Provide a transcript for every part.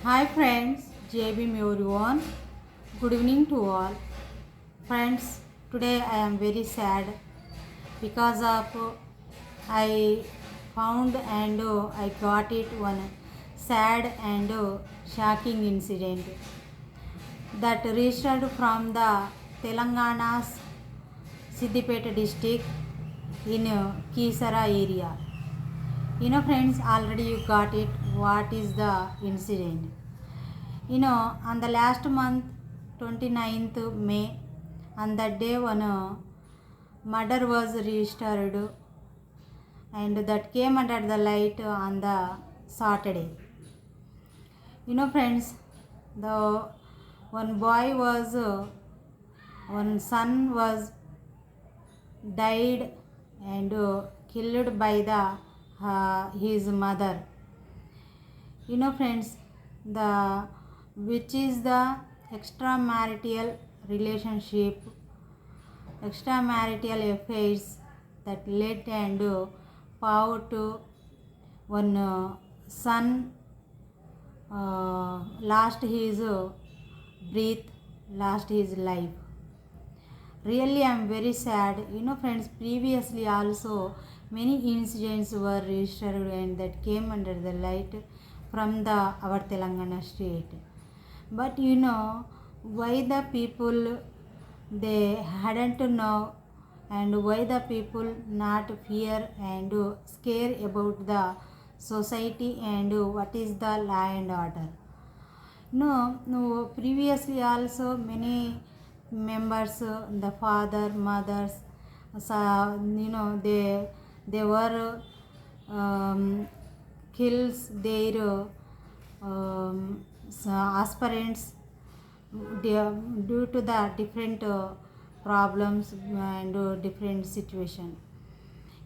Hi friends, JB everyone. Good evening to all. Friends, today I am very sad because of I found and I got it one sad and shocking incident that registered from the Telangana's Siddipet district in Kisara area. Friends, already you got it. What is the incident? On the last month, 29th May, on that day when murder was registered and that came under the light on the Saturday. Friends, the one boy was, one son was died and killed by his mother. Friends, the which is the extramarital relationship, extramarital affairs that led and power to one son lost his breath, lost his life. Really, I am very sad. Friends, previously also many incidents were registered and that came under the light from the our Telangana state. But why the people they hadn't know, and why the people not fear and scare about the society and what is the law and order. No, previously also many members, the father, mothers, they were kills their aspirants due to the different problems and different situation.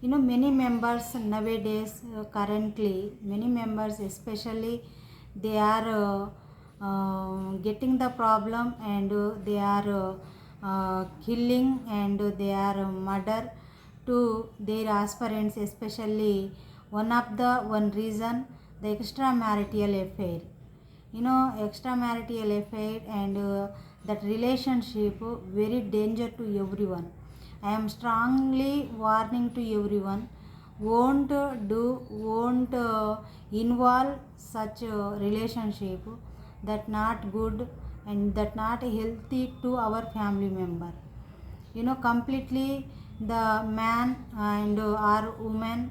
Many members nowadays, currently, many members especially, they are getting the problem and they are killing and they are murder to their aspirants, especially one reason, the extramarital affair. Extramarital affair and that relationship very danger to everyone. I am strongly warning to everyone, won't involve such a relationship that not good and that not healthy to our family member. Completely the man and or woman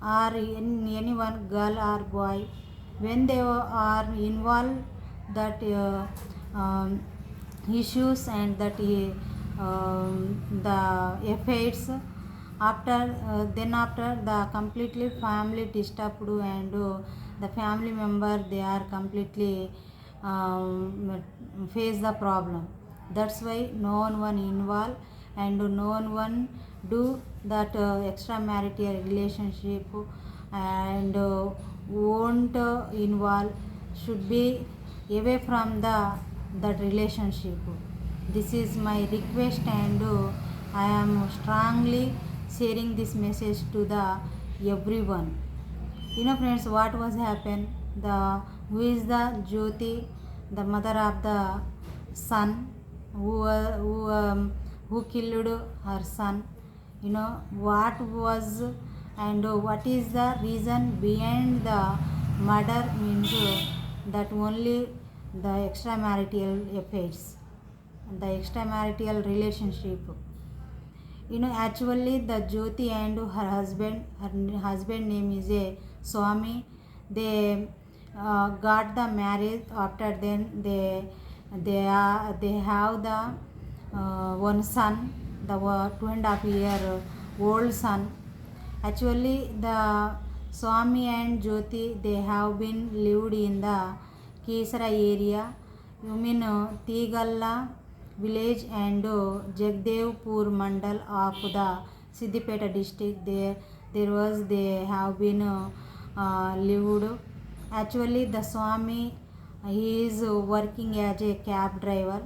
or anyone, girl or boy, when they are involved that issues and that the effects after then after the completely family disturbed and the family member they are completely face the problem. That's why no one involved and no one do that extramarital relationship and won't involve, should be away from that relationship. This is my request and I am strongly sharing this message to the everyone. Friends, what was happened, the who is the Jyoti, the mother of the son who killed her son. What was and what is the reason behind the murder means that only the extramarital affairs, the extramarital relationship. Actually the Jyoti and her husband name is a Swami. They got the marriage. After then they have the one son, the 2.5 year old son. Actually the Swami and Jyoti, they have been lived in the Kesara area, Tigalla village and Jagdevpur mandal of the Siddipet district. They have been lived. Actually the Swami, he is working as a cab driver.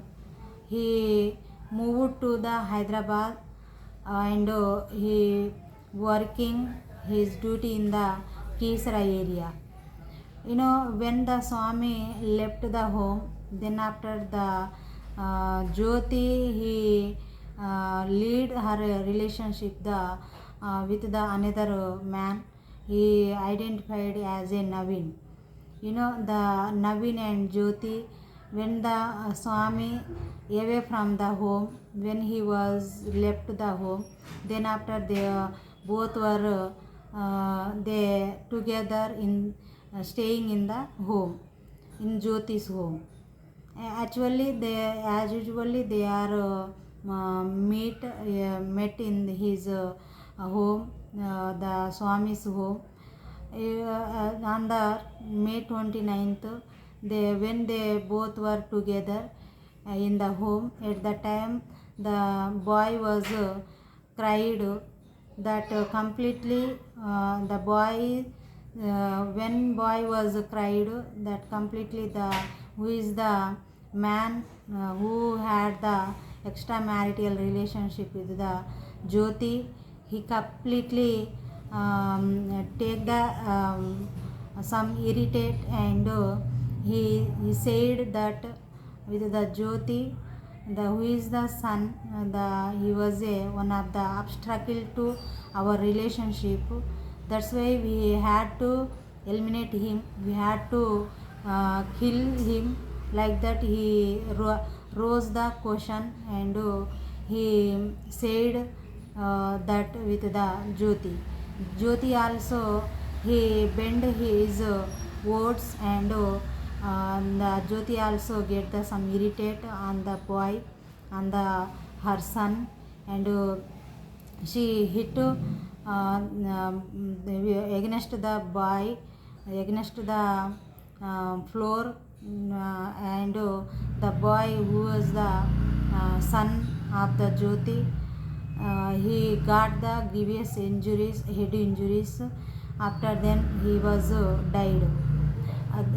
He moved to the Hyderabad and he working his duty in the Kesara area. When the Swami left the home, then after the Jyoti, he lead her relationship with the another man. He identified as a Naveen. The Naveen and Jyoti, when the Swami away from the home, when he was left the home, then after they both were they together in staying in the home, in Jyoti's home. Actually, they as usually they are met in his home, the Swami's home. On the May 29th, when they both were together in the home, at the time the boy was cried that completely the boy when boy was cried that completely the who is the man who had the extramarital relationship with the Jyoti, he completely take the some irritate and he said that with the Jyoti, the who is the son, he was one of the obstacle to our relationship. That's why we had to eliminate him. We had to kill him. Like that, he rose the question and he said that with the Jyoti. Jyoti also he bend his words and the Jyoti also get the some irritate on the boy, on the her son, and she hit against the boy, against the floor, and the boy who was the son of the Jyoti, he got the grievous injuries, head injuries. After then he was died.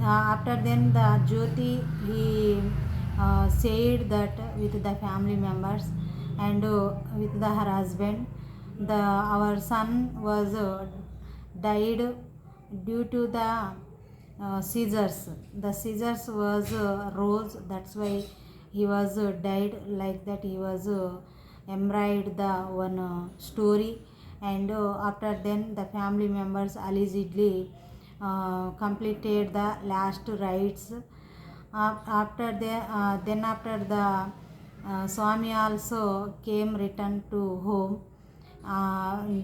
After then the Jyoti he said that with the family members and with her husband, our son was died due to the scissors. The scissors was rose. That's why he was died. Like that, he was embroidered the one story, and after then the family members allegedly completed the last rites. After then after the Swami also came return to home.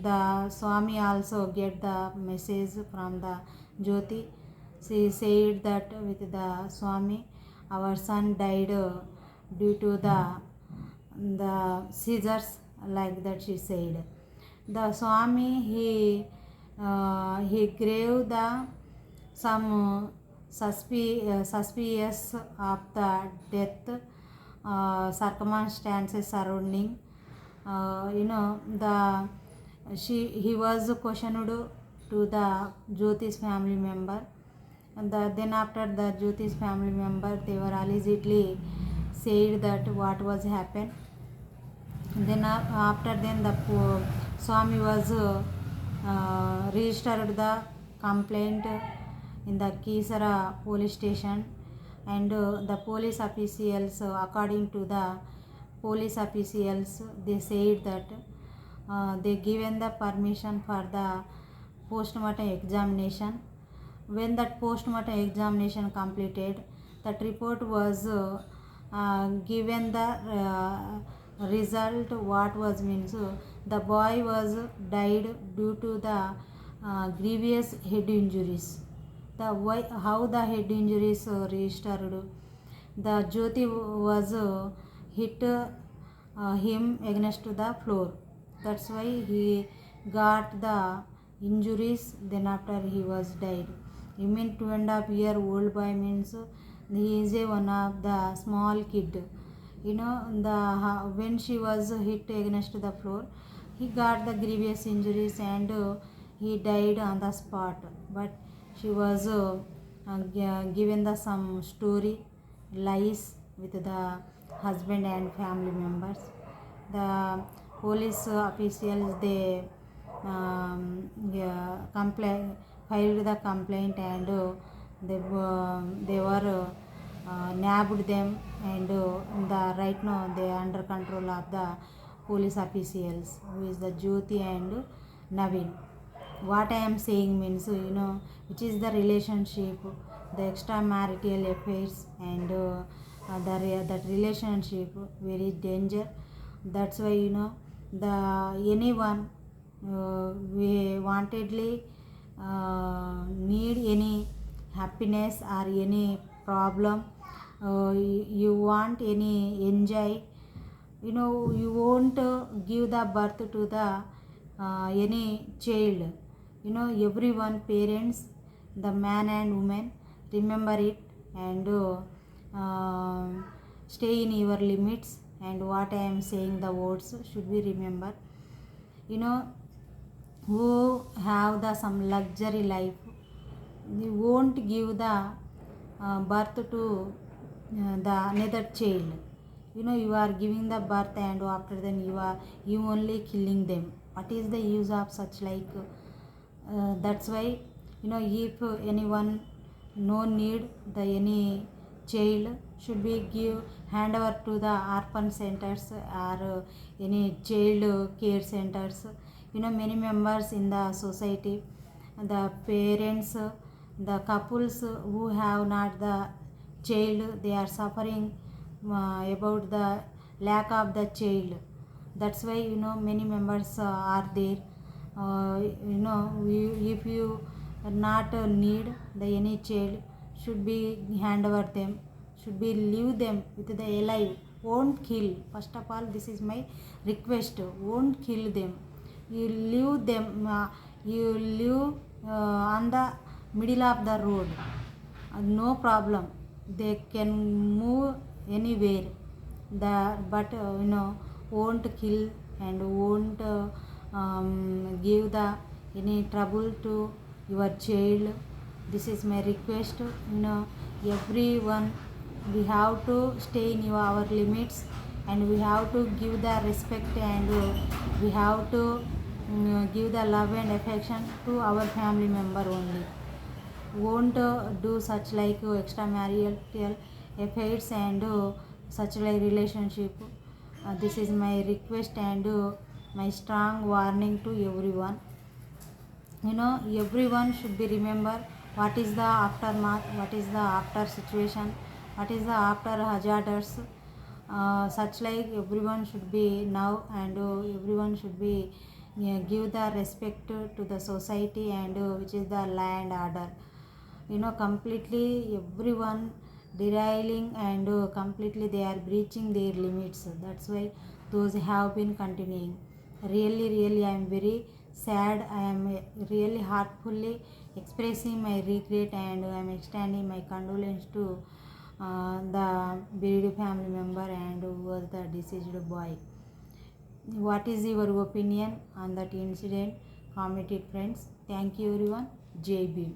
The Swami also get the message from the Jyoti. She said that with the Swami, our son died due to the scissors. Like that she said. The Swami he gave the some suspicious of the death circumstances surrounding. The he was questioned to the Jyoti's family member, and then after the Jyoti's family member, they were allegedly said that what was happened. Then after then the Swami was registered the complaint in the Kisara police station, and the police officials, according to the police officials, they said that they given the permission for the post-mortem examination. When that post-mortem examination completed, that report was given the result what was means the boy was died due to the grievous head injuries. The why how the head injuries registered, the Jyoti was hit him against the floor. That's why he got the injuries. Then after he was died. You mean 2.5-year-old boy means he is a one of the small kid. When she was hit against the floor, he got the grievous injuries and he died on the spot. But she was given the some story lies with the husband and family members. The police officials they filed the complaint, and they were nabbed them, and right now they are under control of the police officials, who is the Jyoti and Naveen. What I am saying means, which is the relationship, the extramarital affairs, and that relationship very danger. That's why the anyone we wantedly need any happiness or any problem, you want any enjoy, you won't give the birth to the any child. Everyone parents, the man and woman, remember it, and stay in your limits. And what I am saying, the words should be remember. Who have the some luxury life, they won't give the birth to the another child. You are giving the birth, and after then you only killing them. What is the use of such like? That's why if anyone no need the any child, should be give hand over to the orphan centers or any child care centers. Many members in the society, the parents, the couples who have not the child, they are suffering about the lack of the child. That's why many members are there. If you not need the any child, should be hand over them, should be leave them with the alive, won't kill. First of all, this is my request, won't kill them. You leave them, you leave on the middle of the road, no problem, they can move anywhere. But won't kill and won't give the any trouble to your child. This is my request. Everyone, we have to stay in our limits, and we have to give the respect, and we have to give the love and affection to our family member only. Won't do such like extramarital affairs and such like relationship. This is my request, and my strong warning to everyone. Everyone should be remember what is the aftermath, what is the after situation, what is the after hazards. Such like everyone should be now, and everyone should be give the respect to the society, and which is the land order. Completely everyone derailing, and completely they are breaching their limits. That's why those have been continuing. Really I am very sad. I am really heartfully expressing my regret, and I am extending my condolence to the bereaved family member and who was the deceased boy. What is your opinion on that incident? Comment it, friends. Thank you everyone. Jai Bhim.